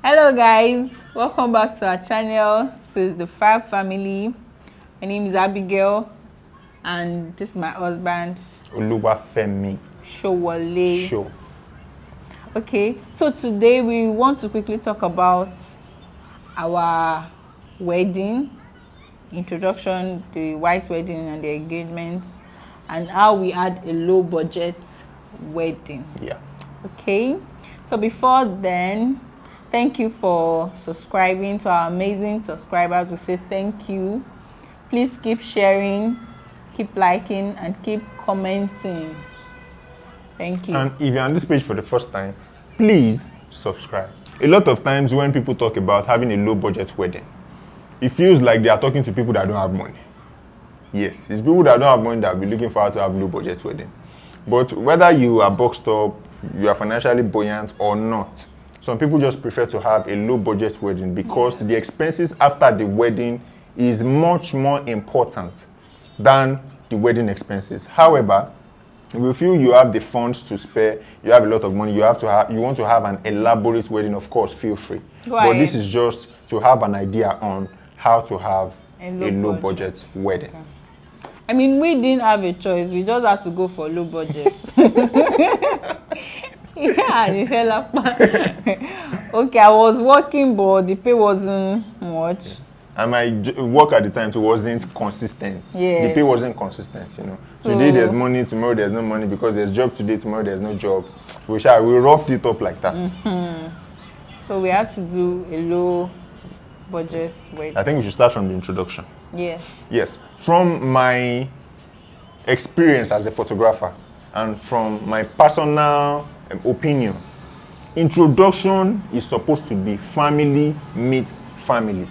Hello guys, welcome back to our channel. This is the Fab family. My name is Abigail and this is my husband Femisowole. Show. Okay, so today we want to quickly talk about our wedding, introduction, the white wedding and the engagement, and how we had a low budget wedding. Yeah. Okay, so before then, thank you for subscribing to our amazing subscribers. We say thank you. Please keep sharing, keep liking, and keep commenting. Thank you. And if you're on this page for the first time, please subscribe. A lot of times when people talk about having a low budget wedding, it feels like they are talking to people that don't have money. Yes, it's people that don't have money that will be looking forward to have low budget wedding. But whether you are boxed up, you are financially buoyant or not, some people just prefer to have a low budget wedding because the expenses after the wedding is much more important than the wedding expenses. However, if you feel you have the funds to spare, you have a lot of money, you want to have an elaborate wedding, of course, feel free. But this is just to have an idea on how to have a low budget wedding. Okay. I mean, we didn't have a choice. We just had to go for low budget. Yeah, okay, I was working, but the pay wasn't much. And my work at the time wasn't consistent. Yes. The pay wasn't consistent, you know. So today there's money, tomorrow there's no money, because there's job today, tomorrow there's no job. We roughed it up like that. Mm-hmm. So we had to do a low budget wedding. I think we should start from the introduction. Yes. Yes. From my experience as a photographer and from my personal opinion, introduction is supposed to be family meets family.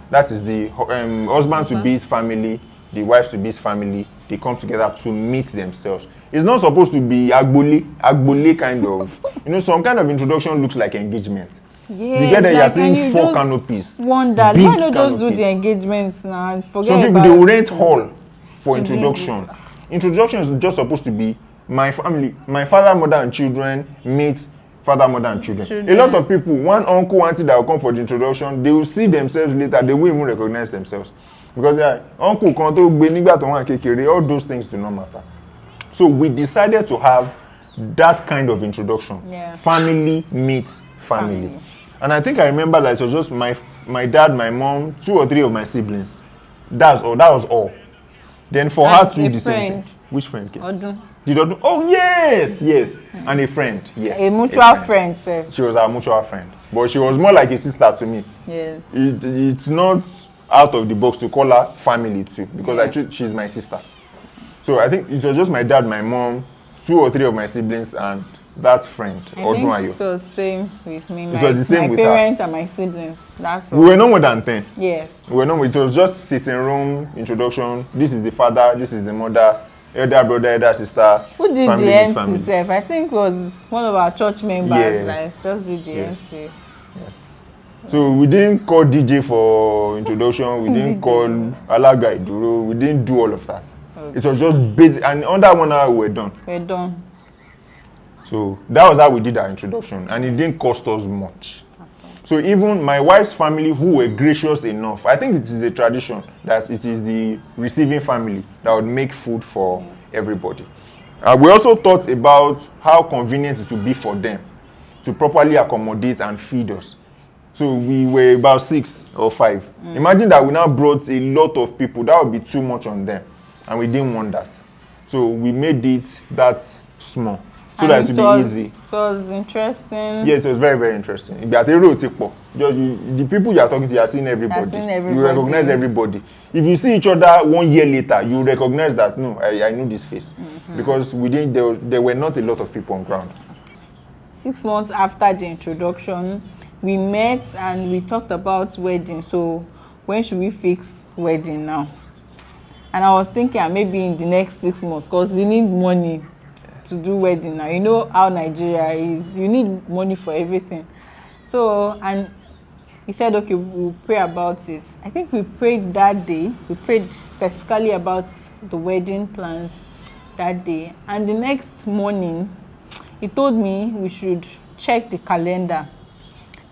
That is the husband to be's family, the wife to be's family. They come together to meet themselves. It's not supposed to be agbole kind of. You know, some kind of introduction looks like engagement. Yes, you get that, you're seeing 4 canopies. Wonder, why not just do the engagements now and forget some people about they will rent hall for introduction. Introduction is just supposed to be my family, my father, mother, and children meet father, mother, and children. A lot of people, one uncle, auntie that will come for the introduction, they will see themselves later, they won't even recognize themselves. Because they are, uncle, all those things do not matter. So we decided to have that kind of introduction. Yeah. Family meets family. And I think I remember that it was just my dad, my mom, 2 or 3 of my siblings. That was all. Then for her to the same thing. Which friend came? Odun. Did Odun? Oh yes. And a friend, yes. A mutual friend, sir. She was our mutual friend. But she was more like a sister to me. Yes. It's not out of the box to call her family too, because she's my sister. So I think it was just my dad, my mom, 2 or 3 of my siblings, and that friend. I think it was the same with me. It was the same with parents and my siblings. That's all. We were no more than 10. Yes. It was just sitting room, introduction. This is the father, this is the mother, elder brother, elder sister. Who did the MC self? I think it was one of our church members. Yes. Like, just did the MC. Yes. So we didn't call DJ for introduction. We didn't call Alaga Iduro. We didn't do all of that. Okay. It was just basic. And under 1 hour, we're done. We're done. So that was how we did our introduction. And it didn't cost us much. So even my wife's family, who were gracious enough, I think it is a tradition that it is the receiving family that would make food for everybody. We also thought about how convenient it would be for them to properly accommodate and feed us. So we were about 6 or 5. Imagine that we now brought a lot of people. That would be too much on them. And we didn't want that. So we made it that small. So that it would be easy. It was interesting. Yes, it was very, very interesting. The people you are talking to, you are seeing everybody. You recognize everybody. If you see each other 1 year later, you recognize that, no, I know this face. Because there were not a lot of people on ground. 6 months after the introduction, we met and we talked about wedding. So when should we fix wedding now? And I was thinking maybe in the next 6 months, because we need money to do wedding now. You know how Nigeria is. You need money for everything. So, and he said, okay, we'll pray about it. I think we prayed that day. We prayed specifically about the wedding plans that day. And the next morning, he told me we should check the calendar.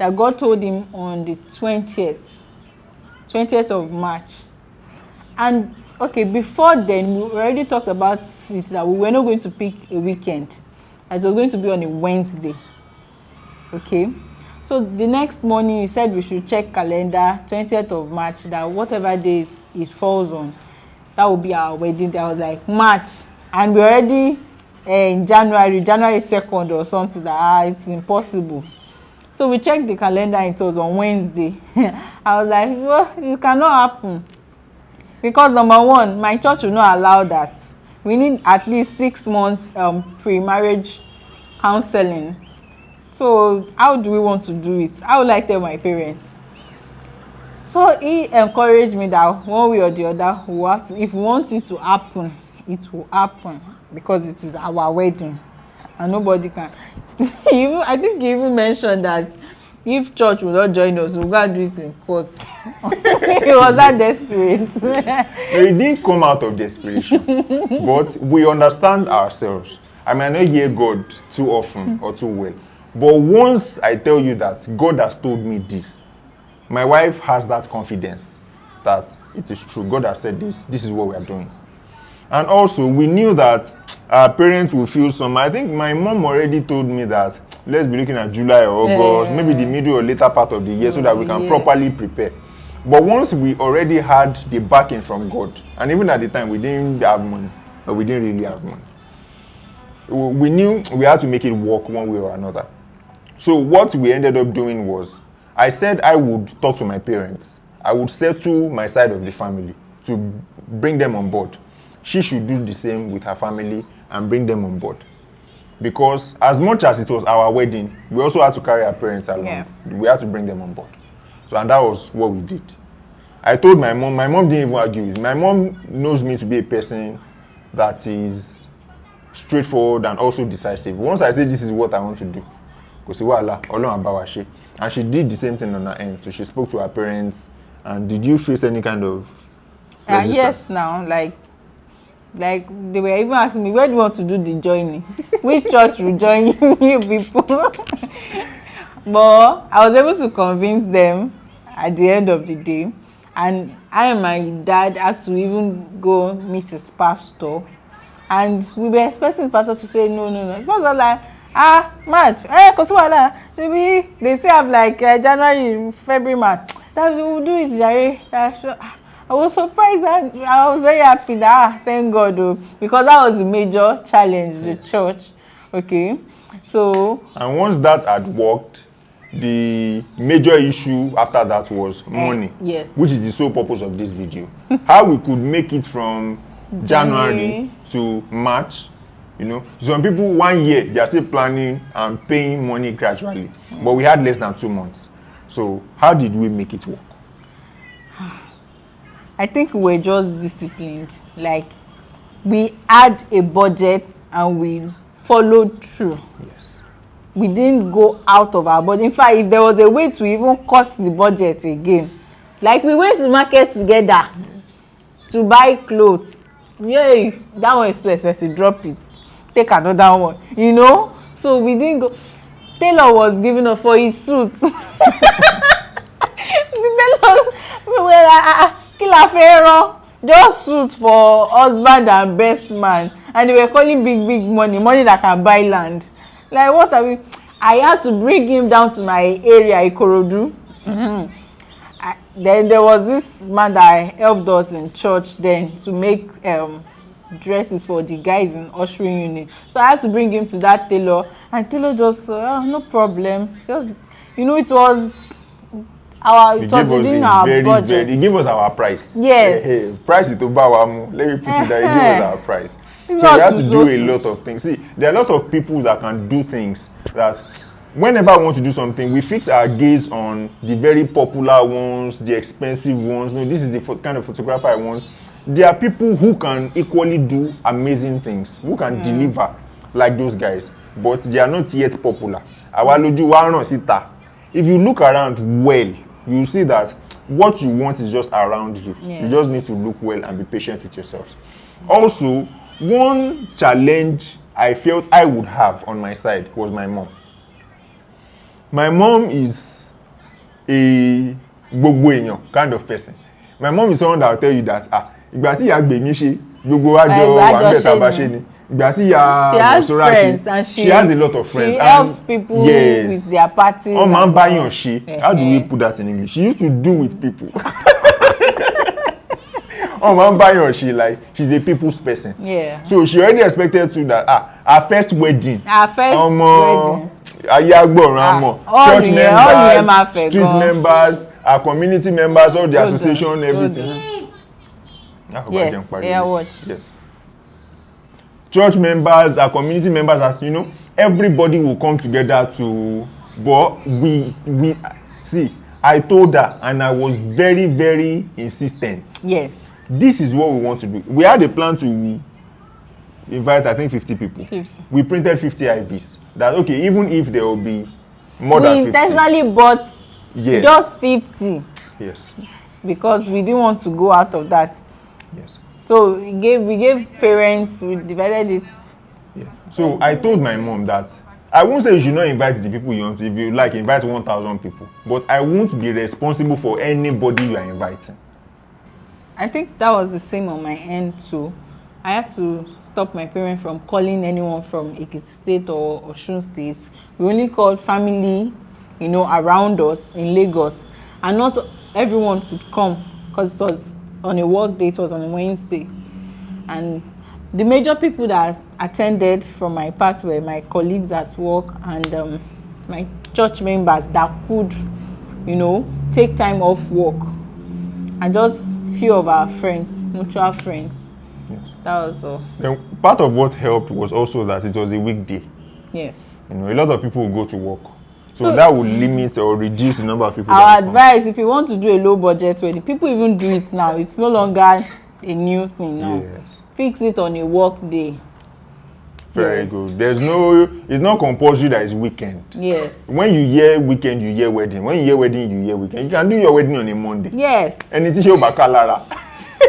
that God told him on the 20th of March. And okay, before then, we already talked about it that we were not going to pick a weekend. It was going to be on a Wednesday. Okay. So the next morning, he said we should check calendar, 20th of March, that whatever day it falls on, that will be our wedding day. I was like, March. And we're already in January 2nd or something, that it's impossible. So we checked the calendar and it was on Wednesday. I was like, well, it cannot happen. Because number one, my church will not allow that. We need at least 6 months pre-marriage counseling. So how do we want to do it? I would like to tell my parents. So he encouraged me that one way or the other, we have to, if we want it to happen, it will happen, because it is our wedding and nobody can. I think he even mentioned that if church will not join us, we'll go and do it in court. He was that desperate. It didn't come out of desperation, but we understand ourselves. I might not hear God too often or too well, but once I tell you that God has told me this, my wife has that confidence that it is true. God has said this is what we are doing. And also, we knew that our parents will feel some. I think my mom already told me that let's be looking at July or August, maybe the middle or later part of the year, so that we can properly prepare. But once we already had the backing from God, and even at the time we didn't have money, or we didn't really have money, we knew we had to make it work one way or another. So what we ended up doing was, I said I would talk to my parents. I would settle my side of the family to bring them on board. She should do the same with her family and bring them on board. Because as much as it was our wedding, we also had to carry our parents along. Yeah. We had to bring them on board. So, and that was what we did. I told my mom didn't even argue with me. My mom knows me to be a person that is straightforward and also decisive. Once I say this is what I want to do, and she did the same thing on her end. So she spoke to her parents. And did you face any kind of resistance? Yes, now, like they were even asking me, where do you want to do the joining? Which church will join you people? But I was able to convince them at the end of the day. And I and my dad had to even go meet his pastor. And we were expecting the pastor to say no. It was like, March, they say have like January, February, March. That we will do it, Jerry. I was surprised and I was very happy that thank God, because that was the major challenge, the church. Okay, so and once that had worked, the major issue after that was money. Yes, which is the sole purpose of this video. How we could make it from January to March. You know, some people 1 year they are still planning and paying money gradually, but we had less than 2 months. So how did we make it work? I think we were just disciplined. Like, we had a budget and we followed through. Yes. We didn't go out of our budget. In fact, if there was a way to even cut the budget again, like we went to market together to buy clothes. Yay, that one is too expensive. Drop it. Take another one. You know? So we didn't go. Taylor was giving us for his suits. The tailor, we were like, just suit for husband and best man, and they were calling big money that can buy land. Like, what are we? I had to bring him down to my area, Ikorodu. Then there was this man that helped us in church then to make dresses for the guys in ushering unit. So I had to bring him to that tailor, and tailor just no problem. Just, you know, it was within our budget. He gave us our price. Yes. Hey, price it to Bawamu. Let me put it there. He gave us our price. So we have to do a lot of things. See, there are a lot of people that can do things that whenever we want to do something, we fix our gaze on the very popular ones, the expensive ones. No, this is the kind of photographer I want. There are people who can equally do amazing things, who can deliver like those guys, but they are not yet popular. If you look around well, you see that what you want is just around you. Yeah. You just need to look well and be patient with yourselves. Also, one challenge I felt I would have on my side was my mom. My mom is a gbogbo èèyàn kind of person. My mom is someone that will tell you that ìgbà tí ìyá gbè mí ṣe gbogbo wájọ wà bẹ́ẹ̀ tá a bá ṣe ni. Ìgbà tí ìyá Bọ̀sọ́rá ṣe, she has a lot of friends. She helps people with their parties. Wọ́n máa ń báyàn ṣe. How do we put that in English? She used to do with people. Oh, man, báyàn ṣe, like she's a people's person. Yeah. So she already expected to that her first wedding. Her first wedding. Church members, street members, our community members, all the association, everything. Yes, yeah, watch. Yes. Church members, our community members, as you know, everybody will come together to. But we see. I told her, and I was very, very insistent. Yes. This is what we want to do. We had a plan to invite, I think, 50 people. 50. We printed 50 IVs. That, okay, even if there will be more than 50. We intentionally bought just 50. Yes. Because we didn't want to go out of that. Yes. So we gave parents, we divided it. Yeah. So I told my mom that I won't say you should not invite the people you want to. If you like, invite 1,000 people. But I won't be responsible for anybody you are inviting. I think that was the same on my end too. I had to stop my parents from calling anyone from Ekiti State or Osun State. We only called family, around us in Lagos. And not everyone could come because it was on a work day, it was on a Wednesday. And the major people that attended from my part were my colleagues at work and my church members that could, take time off work. And just few of our friends, mutual friends. Yes. That was all. Then part of what helped was also that it was a weekday. Yes. A lot of people will go to work. So that would limit or reduce the number of people. Our advice, if you want to do a low budget wedding, people even do it now. It's no longer a new thing now. Yes. Fix it on a work day. Very good. It's not compulsory that it's weekend. Yes. When you hear weekend, you hear wedding. When you hear wedding, you hear weekend. You can do your wedding on a Monday. Yes. And it's your bakalara.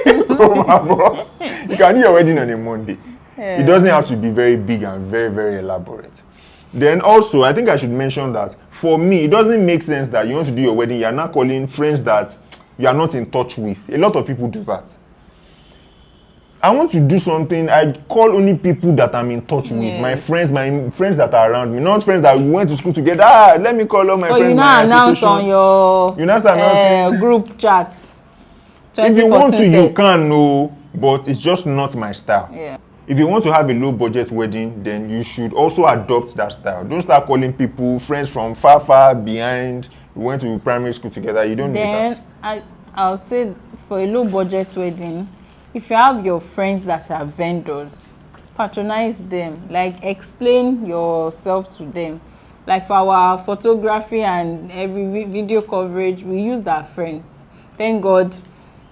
You can do your wedding on a Monday. Yeah. It doesn't have to be very big and very, very elaborate. Then also, I think I should mention that for me, it doesn't make sense that you want to do your wedding, you're not calling friends that you are not in touch with. A lot of people do that. I want to do something, I call only people that I'm in touch with. My friends that are around me, not friends that we went to school together. Let me call all my friends. You now announce on your group chat. If you want to, you can, no, but it's just not my style. Yeah. If you want to have a low budget wedding, then you should also adopt that style. Don't start calling people friends from far, far behind. We went to primary school together. You don't do that. Then I'll say for a low budget wedding, if you have your friends that are vendors, patronize them. Like, explain yourself to them. Like, for our photography and every video coverage, we used our friends. Thank God,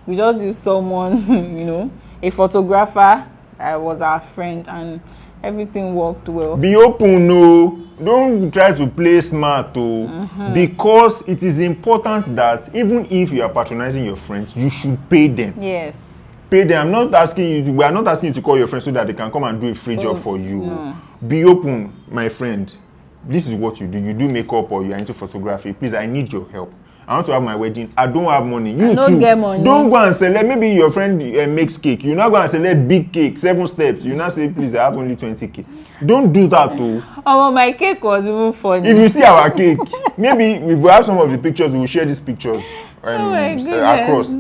we just used someone, a photographer that was our friend, and everything worked well. Be open, no. Don't try to play smart, because it is important that even if you are patronizing your friends, you should pay them. Yes. Pay them. We are not asking you to call your friends so that they can come and do a free job for you. No. Be open, my friend. This is what you do. You do makeup or you are into photography. Please, I need your help. I want to have my wedding. I don't have money. You too. Get money. Don't go and select. Maybe your friend makes cake. You're not going to select big cake, 7 steps. You not say, please, I have only 20K. Don't do that too. Oh, my cake was even funny. If you see our cake, maybe if we have some of the pictures, we will share these pictures across.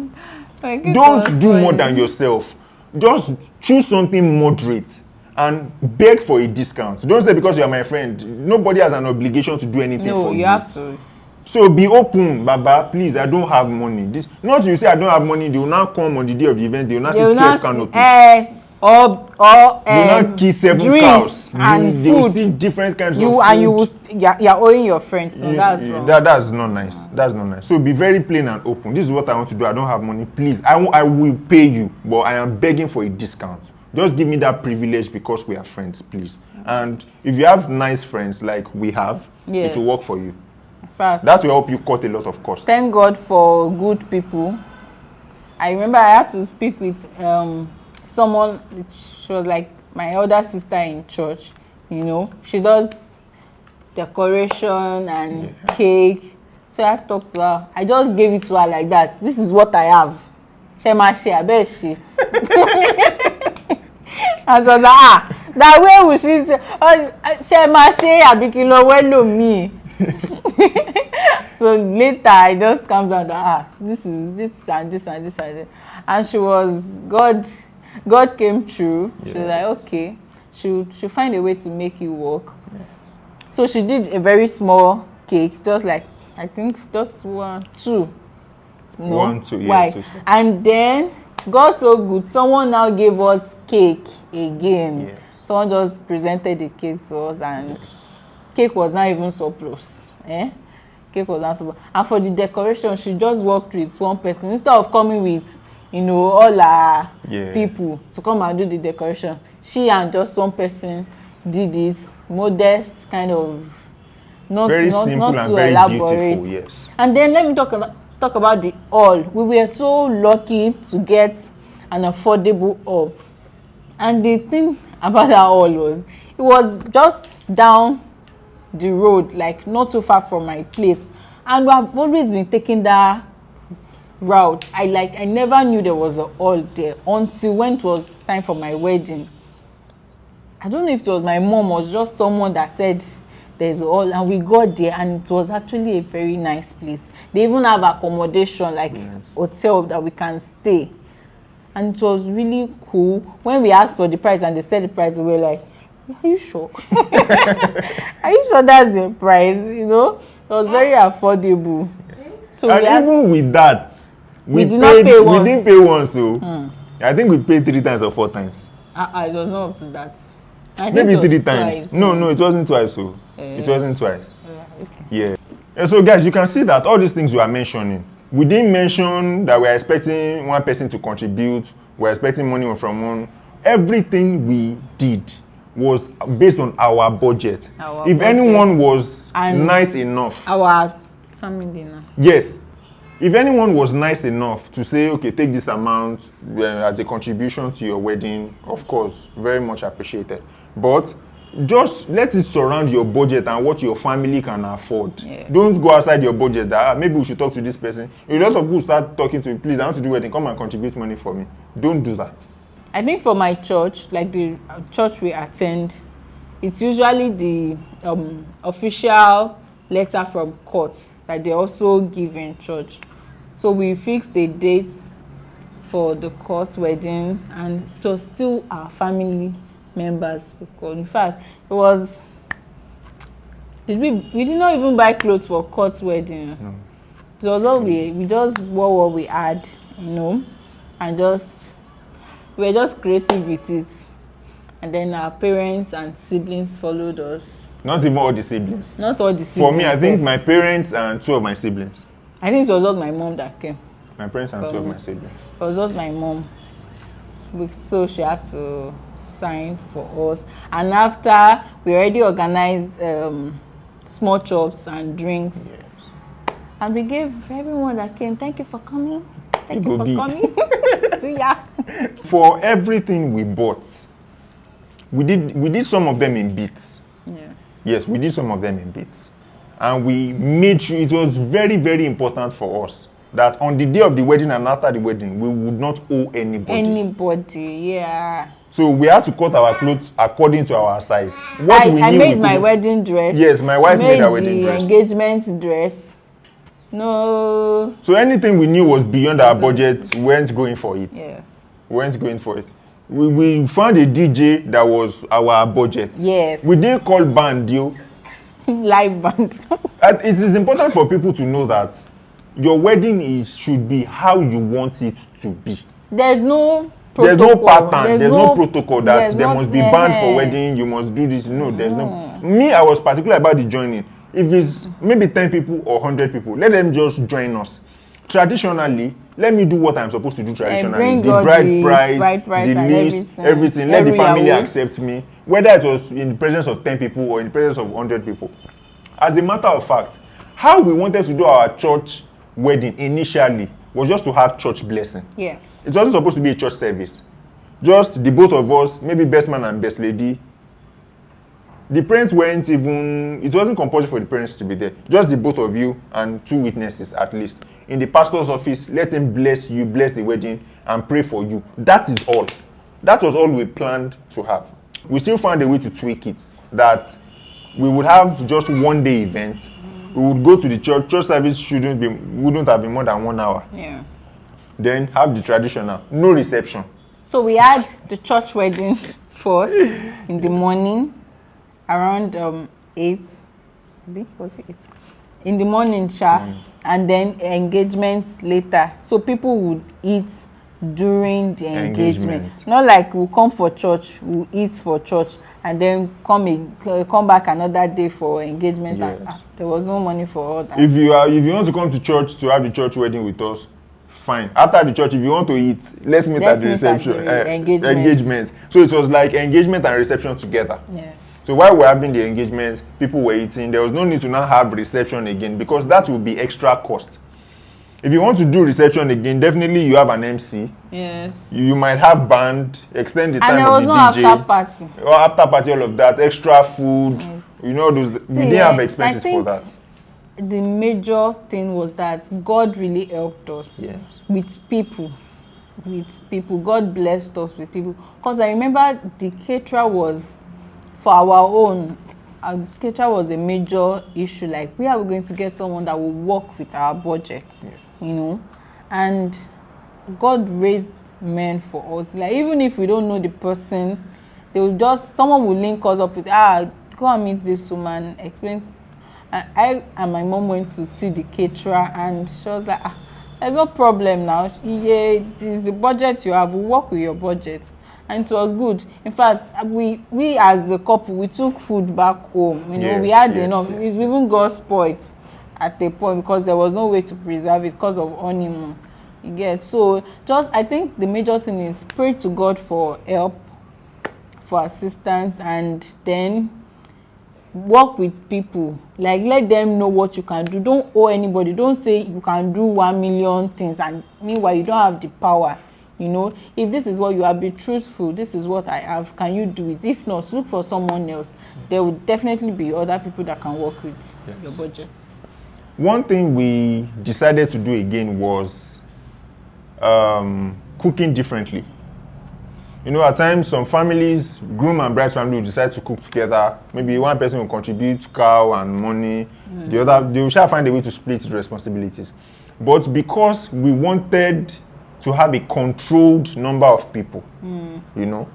Don't do more than yourself. Just choose something moderate and beg for a discount. Don't say because you are my friend. Nobody has an obligation to do anything for you. No, you have to. So be open, Baba. Please, I don't have money. Not you say I don't have money. They will not come on the day of the event. They will not say 12 canopies. You not kiss 7 cows and they food. Will see different kinds of food. And you're owing your friends. So that's wrong. That's not nice. That's not nice. So be very plain and open. This is what I want to do. I don't have money. Please, I will pay you, but I am begging for a discount. Just give me that privilege because we are friends, please. And if you have nice friends like we have, it will work for you. Fact. That will help you cut a lot of costs. Thank God for good people. I remember I had to speak with someone. She was like my elder sister in church. She does decoration and cake. So I talked to her. I just gave it to her like that. This is what I have. She must share, I bet she. And so that way we she say, oh, she must share, abikilo welo me. So later I just calmed down that this is this and this and this and this. And she was God came through. Yes. She was like, okay, she'll find a way to make it work. Yeah. So she did a very small cake, just like I think just 1, 2. No, 1, 2, yeah. Why? 2. And then God so good, someone now gave us cake again. Yes. Someone just presented the cake to us, and yes. Cake was not even surplus. Cake was not surplus. And for the decoration, she just worked with one person instead of coming with, all her people to come and do the decoration. She and just one person did it, modest, kind of, not simple and so very elaborate. Beautiful, yes. And then let me talk about the hall. We were so lucky to get an affordable hall. And the thing about that hall was, it was just down the road, like not too far from my place. And we have always been taking that route. I never knew there was a hall there until when it was time for my wedding. I don't know if it was my mom or just someone that said there's a hall, and we got there, and it was actually a very nice place. They even have accommodation, like hotel that we can stay. And it was really cool. When we asked for the price and they said the price, we were like, are you sure? Are you sure that's the price? It was very affordable. So and even with that, we didn't pay once. So I think we paid 3 times or 4 times. It was not up to that. Maybe 3 times. Twice. No, it wasn't twice. So it wasn't twice. Okay. Yeah. And so guys, you can see that all these things we are mentioning, we didn't mention that we're expecting one person to contribute, we're expecting money from one. Everything we did was based on our budget. If anyone was nice enough. Our family now. Yes. If anyone was nice enough to say, okay, take this amount as a contribution to your wedding, of course, very much appreciated. But just let it surround your budget and what your family can afford. Yeah. Don't go outside your budget that maybe we should talk to this person. A lot of people start talking to me, please, I want to do wedding, come and contribute money for me. Don't do that. I think for my church, like the church we attend, it's usually the official letter from court that they also give in church. So we fixed a date for the court wedding, and it was still our family members. In fact, it was. We did not even buy clothes for court wedding. No. It was all we just wore what we had, and we were just creative with it. And then our parents and siblings followed us. Not even all the siblings. Not all the siblings. For me, I think my parents and 2 of my siblings. I think it was just my mom that came. My parents and 2 of my siblings. It was just my mom. So she had to sign for us. And after, we already organized small chops and drinks. Yes. And we gave everyone that came, thank you for coming. Thank you for coming. See ya. For everything we bought, we did some of them in bits. Yeah. Yes, we did some of them in bits. And we made sure it was very, very important for us that on the day of the wedding and after the wedding, we would not owe anybody. Yeah. So we had to cut our clothes according to our size. I made my wedding dress. Yes, my wife made her wedding dress. Engagement dress. No. So anything we knew was beyond our budget, we weren't going for it. Yes. We weren't going for it. We found a DJ that was our budget. Yes. We didn't call band deal. Live band. And it is important for people to know that your wedding should be how you want it to be. There's no protocol. There's no pattern. There's no protocol that there must be band for wedding. You must do this. No, there's no. Me, I was particular about the joining. If it's maybe 10 people or 100 people, let them just join us. Traditionally, let me do what I'm supposed to do traditionally. The bride price, the list, everything. Let the family accept me. Whether it was in the presence of 10 people or in the presence of 100 people. As a matter of fact, how we wanted to do our church wedding initially was just to have church blessing. Yeah. It wasn't supposed to be a church service. Just the both of us, maybe best man and best lady, The parents weren't even, it wasn't compulsory for the parents to be there. Just the both of you and 2 witnesses at least. In the pastor's office, let him bless you, bless the wedding, and pray for you. That is all. That was all we planned to have. We still found a way to tweak it, that we would have just 1 day event. We would go to the church. Church service wouldn't have been more than 1 hour. Yeah. Then have the traditional, no reception. So we had the church wedding first in the morning, around 8. Was it 8? In the morning, and then engagements later. So people would eat during the engagement. Not like we'll come for church, we'll eat for church, and then come back another day for engagement. Yes. And, there was no money for all that. If you want to come to church to have the church wedding with us, fine. After the church, if you want to eat, let's meet at the reception. Engagement. So it was like engagement and reception together. Yes. So while we're having the engagement, people were eating. There was no need to now have reception again because that will be extra cost. If you want to do reception again, definitely you have an MC. Yes. You might have band, extend the time of the DJ. And there was no after party. Or after party, all of that, extra food. Yes. You know, we didn't have expenses for that. The major thing was that God really helped us. Yes. With people. God blessed us with people. Because I remember the caterer was, for our own, caterer was a major issue. Like, where are we going to get someone that will work with our budget? Yeah. You know? And God raised men for us. Like, even if we don't know the person, someone will link us up with, go and meet this woman, explain. And I and my mom went to see the caterer, and she was like, there's no problem now. Yeah, this is the budget you have. We'll work with your budget. And it was good. In fact, we as the couple, we took food back home. You know, we had enough. We even got spoiled at a point because there was no way to preserve it because of honeymoon. You get. So I think the major thing is pray to God for help, for assistance, and then work with people. Like, let them know what you can do. Don't owe anybody. Don't say you can do 1 million things and meanwhile you don't have the power. You know, if this is what you have, be truthful. This is what I have. Can you do it? If not, look for someone else. There will definitely be other people that can work with your budget. One thing we decided to do again was cooking differently. You know, at times some families, groom and bride's family will decide to cook together. Maybe one person will contribute cow and money. The other, they will find a way to split the responsibilities. But because we wanted to have a controlled number of people, you know,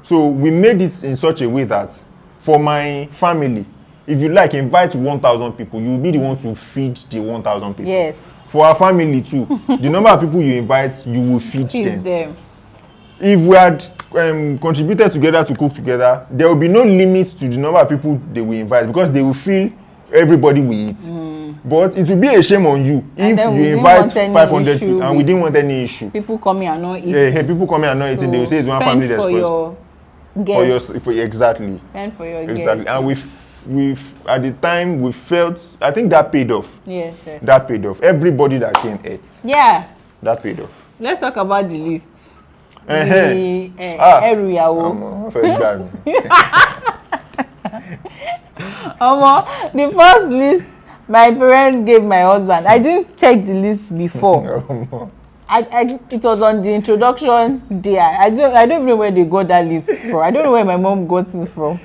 so we made it in such a way that for my family, if you like, invite 1,000 people, you'll be the one to feed the 1,000 people. Yes. For our family too, the number of people you invite, you will feed them. If we had contributed together to cook together, there will be no limit to the number of people they will invite because they will feel everybody will eat. But it will be a shame on you if you invite 500 people and we didn't want any issue. People coming and not eating. People coming and not eating, so they will say it's one family that's exactly. And for your exactly. Guests. And we've at the time we felt, I think that paid off. Yes. That paid off. Everybody that came ate. Yeah. That paid off. Let's talk about the list. The first list my parents gave my husband. I didn't check the list before. It was on the introduction day. I don't even know where they got that list from. I don't know where my mom got it from.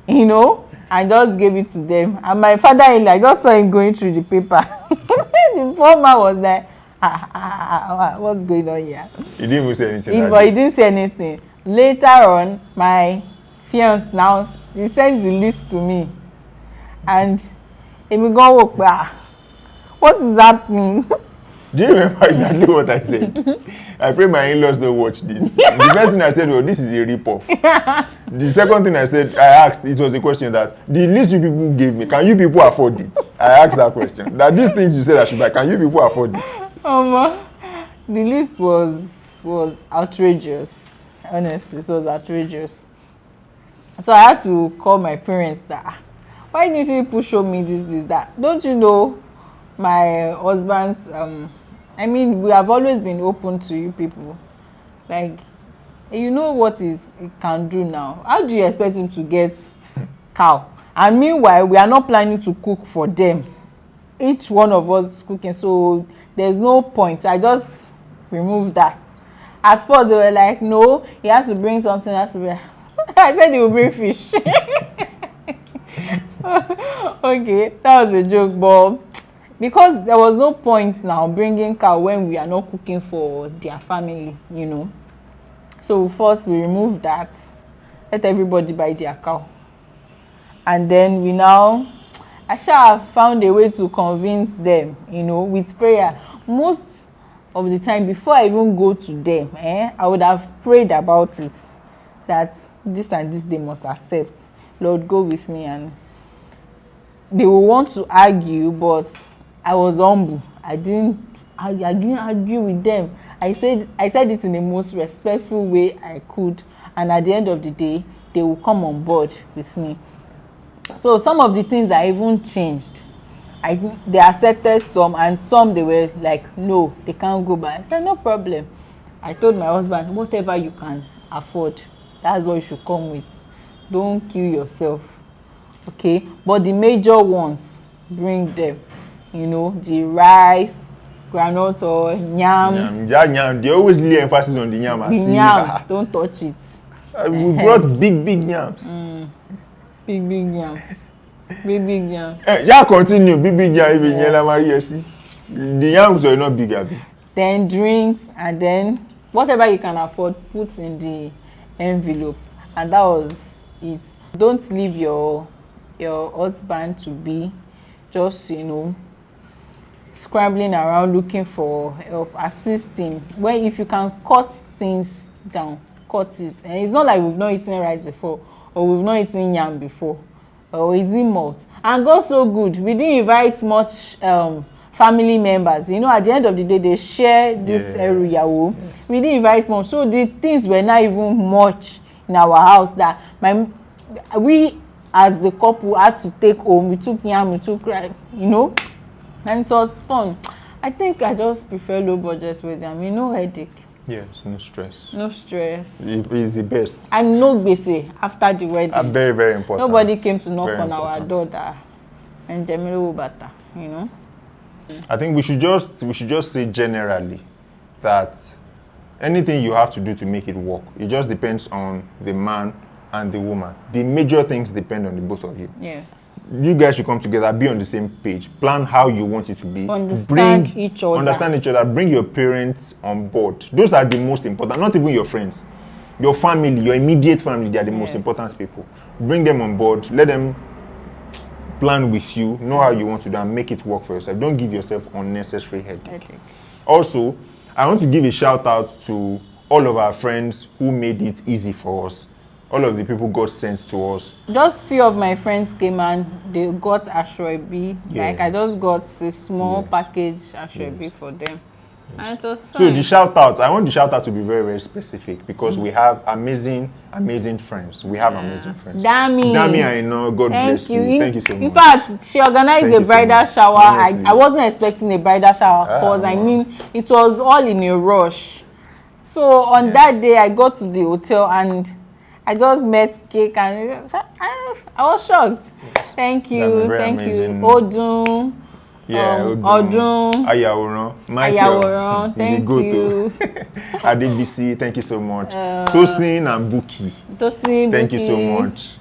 You know, I just gave it to them. And my father-in-law, I just saw him going through the paper. The poor man was like, what's going on here? He didn't even say anything. But he didn't say anything. Later on, my fiance now, he sends the list to me. And we go, what does that mean? Do you remember exactly what I said? I pray my in-laws don't watch this. The first thing I said was, this is a rip-off. The second thing I said, I asked, it was a question that, the list you people gave me, can you people afford it? I asked that question. That these things you said I should buy, can you people afford it? The list was outrageous. Honestly, it was outrageous. So I had to call my parents that, why didn't you people show me this, that? Don't you know my husband's, we have always been open to you people. Like, you know what he can do now. How do you expect him to get cow, and meanwhile we are not planning to cook for them, each one of us cooking, so there's no point. I just removed that. At first they were like, no, he has to bring something, has to be I said he will bring fish. Okay, that was a joke, but because there was no point now bringing cow when we are not cooking for their family, you know. So first we removed that, let everybody buy their cow, and then we now, I shall have found a way to convince them, you know, with prayer. Most of the time before I even go to them, I would have prayed about it, that this and this they must accept. Lord, go with me. And they will want to argue, but I was humble. I didn't argue with them. I said it in the most respectful way I could, and at the end of the day they will come on board with me. So some of the things I even changed. They accepted some, and some they were like, no, they can't go back. I said, no problem. I told my husband, whatever you can afford, that's what you should come with. Don't kill yourself, okay? But the major ones, bring them. You know, the rice, groundnut or yam. Yam. They always lay emphasis on the yam. The yam, don't touch it. We brought big yams. Big yams. Big yams. Yeah, continue. Big yam. The yams were not big, Abby. Then drinks, and then whatever you can afford, put in the envelope. And that was it. Don't leave your husband to be just, you know, scrambling around looking for help, assisting. When if you can cut things down, cut it. And it's not like we've not eaten rice before, or we've not eaten yam before, or is it malt? And God so good, we didn't invite much family members. You know, at the end of the day they share this area. We didn't invite much, so the things were not even much in our house that we as the couple had to take home. We took yam, we took rice, you know, and it was fun. I think I just prefer low budget with them. You know, headache. Yes, no stress. No stress. It's the best. And no gbese after the wedding. Very, very important. Nobody came to knock very on important. our door that and Jamilu Bata, you know. I think we should just say generally that anything you have to do to make it work, it just depends on the man and the woman. The major things depend on the both of you. Yes. You guys should come together, be on the same page, plan how you want it to be. Understand each other. Bring your parents on board. Those are the most important, not even your friends. Your family, your immediate family, they are the most important people. Bring them on board, let them plan with you, know how you want to do and make it work for yourself. Don't give yourself unnecessary headache. Also, I want to give a shout out to all of our friends who made it easy for us. All of the people God sent to us. Just few of my friends came and they got Ashwebi. Like I just got a small package Ashwebi for them. And it was fun. So the shout out, I want the shout out to be very, very specific because we have amazing friends. We have amazing friends. Dami, I know. God bless you. Thank you so much. In fact, she organized a bridal shower. I wasn't expecting a bridal shower because I mean it was all in a rush. So on that day I got to the hotel and I just met cake and I was shocked. Thank you. Odun. Odun. Ayaworan. Thank you. Adebisi, thank you so much. Tosin and Buki. Thank you so much.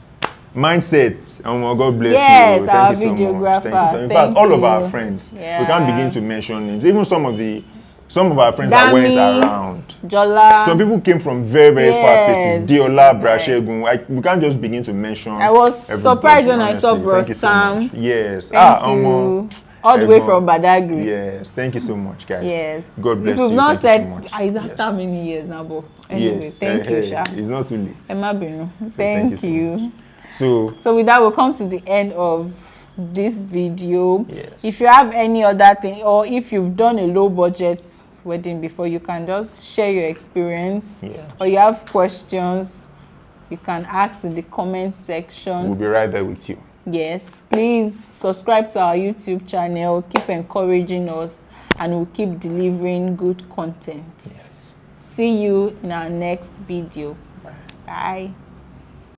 Mindset. Oh my God bless you. Thank you so much. Thank you so much. In fact, all of our friends. We can't begin to mention names. Even some of our friends that weren't around. Jola. Some people came from very, very far places. Diola, Brashegun. We can't just begin to mention. I was surprised when I saw Bro Sam. Yes. Thank you. All the way from Badagry. Yes. Thank you so much, guys. Yes. God bless you. If you've not said, it's after how many years now, but anyway, thank you, Sha. It's not too late. Thank you. So with that, we'll come to the end of this video. Yes. If you have any other thing, or if you've done a low budget wedding before, you can just share your experience. Or you have questions, you can ask in the comment section. We'll be right there with you. Yes, please subscribe to our YouTube channel, keep encouraging us, and we'll keep delivering good content. See you in our next video. Bye.